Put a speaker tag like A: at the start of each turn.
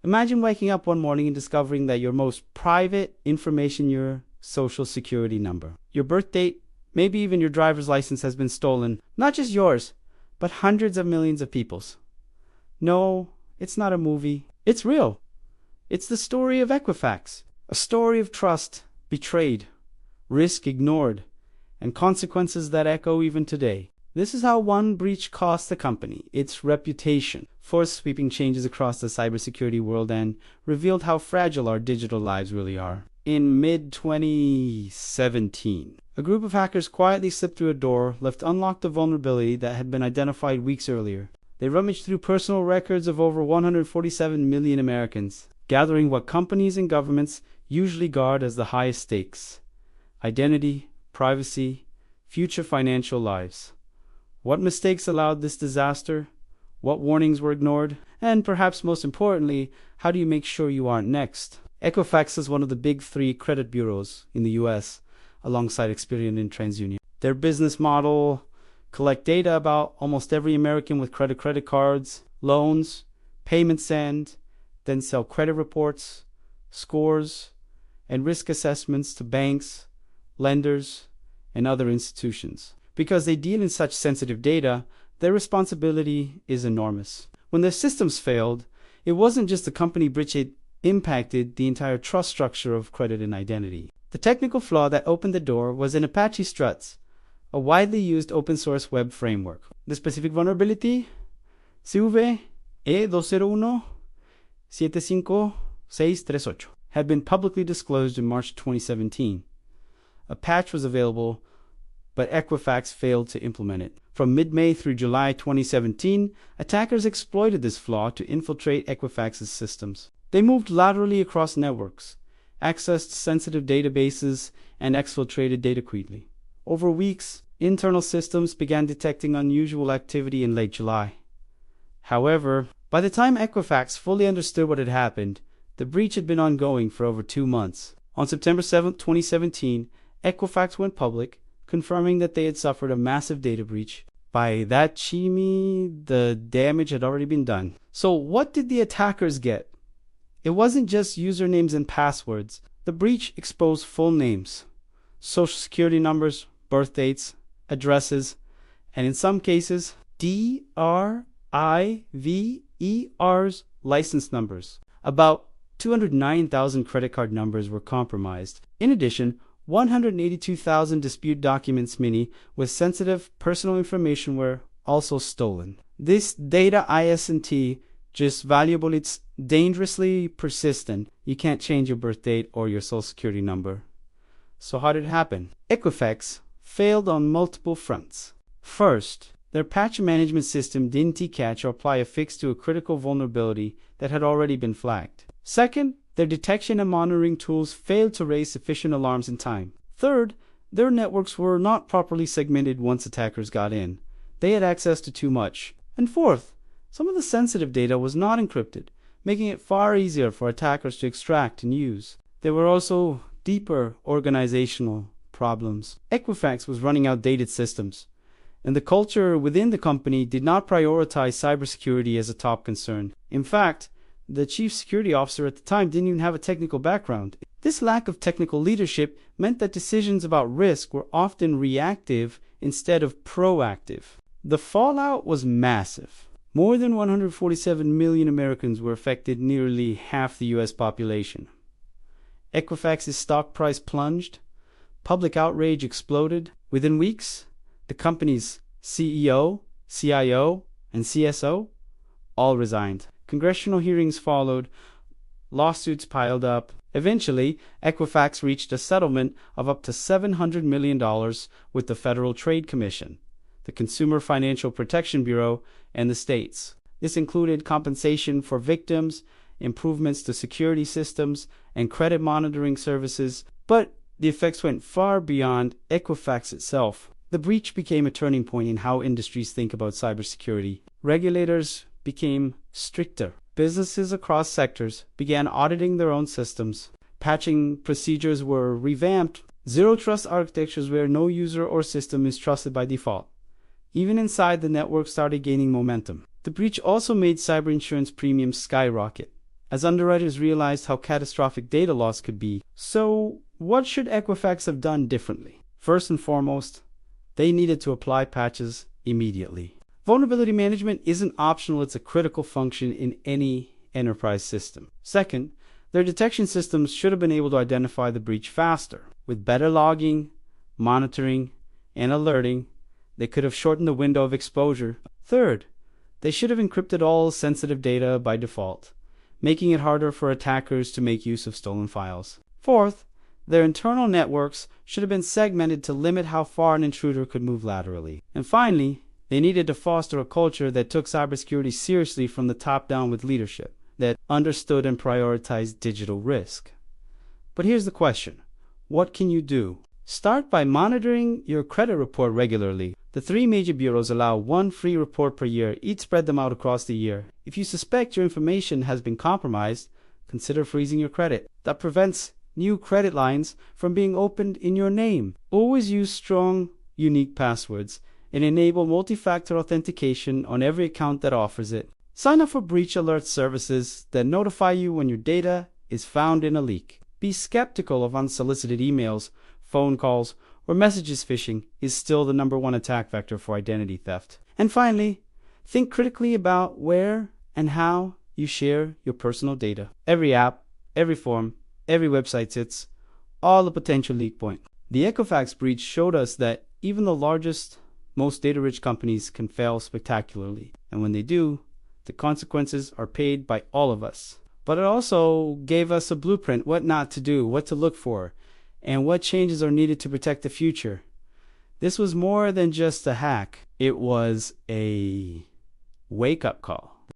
A: Imagine waking up one morning and discovering that your most private information, your social security number, your birth date, maybe even your driver's license has been stolen. Not just yours, but hundreds of millions of people's. No, it's not a movie. It's real. It's the story of Equifax. A story of trust betrayed, risk ignored, and consequences that echo even today. This is how one breach cost the company its reputation, forced sweeping changes across the cybersecurity world, and revealed how fragile our digital lives really are. In mid-2017, a group of hackers quietly slipped through a door, left unlocked a vulnerability that had been identified weeks earlier. They rummaged through personal records of over 147 million Americans, gathering what companies and governments usually guard as the highest stakes: identity, privacy, future financial lives. What mistakes allowed this disaster? What warnings were ignored? And perhaps most importantly, how do you make sure you aren't next? Equifax is one of the big three credit bureaus in the US, alongside Experian and TransUnion. Their business model: collect data about almost every American with credit cards, loans, payments sent, then sell credit reports, scores, and risk assessments to banks, lenders, and other institutions. Because they deal in such sensitive data, their responsibility is enormous. When their systems failed, it wasn't just the company breach, it impacted the entire trust structure of credit and identity. The technical flaw that opened the door was in Apache Struts, a widely used open source web framework. The specific vulnerability: CVE201-75638, had been publicly disclosed in March 2017. A patch was available, but Equifax failed to implement it. From mid-May through July 2017, attackers exploited this flaw to infiltrate Equifax's systems. They moved laterally across networks, accessed sensitive databases, and exfiltrated data quickly. Over weeks, internal systems began detecting unusual activity in late July. However, by the time Equifax fully understood what had happened, the breach had been ongoing for over 2 months. On September 7, 2017, Equifax went public, confirming that they had suffered a massive data breach. By that chimney, the damage had already been done. So what did the attackers get? It wasn't just usernames and passwords. The breach exposed full names, social security numbers, birth dates, addresses, and in some cases, DRIVER's license numbers. About 209,000 credit card numbers were compromised. In addition, 182,000 dispute documents mini with sensitive personal information were also stolen. This data isn't just valuable, it's dangerously persistent. You can't change your birth date or your social security number. So how did it happen? Equifax failed on multiple fronts. First, their patch management system didn't catch or apply a fix to a critical vulnerability that had already been flagged. Second, their detection and monitoring tools failed to raise sufficient alarms in time. Third, their networks were not properly segmented once attackers got in. They had access to too much. And fourth, some of the sensitive data was not encrypted, making it far easier for attackers to extract and use. There were also deeper organizational problems. Equifax was running outdated systems, and the culture within the company did not prioritize cybersecurity as a top concern. In fact, the chief security officer at the time didn't even have a technical background. This lack of technical leadership meant that decisions about risk were often reactive instead of proactive. The fallout was massive. More than 147 million Americans were affected, nearly half the US population. Equifax's stock price plunged. Public outrage exploded. Within weeks, the company's CEO, CIO, and CSO all resigned. Congressional hearings followed. Lawsuits piled up. Eventually, Equifax reached a settlement of up to $700 million with the Federal Trade Commission, the Consumer Financial Protection Bureau, and the states. This included compensation for victims, improvements to security systems, and credit monitoring services, but the effects went far beyond Equifax itself. The breach became a turning point in how industries think about cybersecurity. Regulators became stricter. Businesses across sectors began auditing their own systems. Patching procedures were revamped. Zero trust architectures where no user or system is trusted by default. Even inside the network started gaining momentum. The breach also made cyber insurance premiums skyrocket. as underwriters realized how catastrophic data loss could be. So, what should Equifax have done differently? First and foremost, they needed to apply patches immediately. Vulnerability management isn't optional, it's a critical function in any enterprise system. Second, their detection systems should have been able to identify the breach faster. With better logging, monitoring, and alerting, they could have shortened the window of exposure. Third, they should have encrypted all sensitive data by default, making it harder for attackers to make use of stolen files. Fourth, their internal networks should have been segmented to limit how far an intruder could move laterally. And finally, they needed to foster a culture that took cybersecurity seriously from the top down with leadership that understood and prioritized digital risk. But here's the question. What can you do? Start by monitoring your credit report regularly. The 3 major bureaus allow 1 free report per year. Each spread them out across the year. If you suspect your information has been compromised, consider freezing your credit. That prevents new credit lines from being opened in your name. Always use strong, unique passwords and enable multi-factor authentication on every account that offers it. Sign up for breach alert services that notify you when your data is found in a leak. Be skeptical of unsolicited emails, phone calls, or messages. Phishing is still the #1 attack vector for identity theft. And finally, think critically about where and how you share your personal data. Every app, every form, every website sits, all a potential leak point. The Equifax breach showed us that even the largest, most data-rich companies can fail spectacularly. And when they do, the consequences are paid by all of us. But it also gave us a blueprint, what not to do, what to look for, and what changes are needed to protect the future. This was more than just a hack. It was a wake-up call.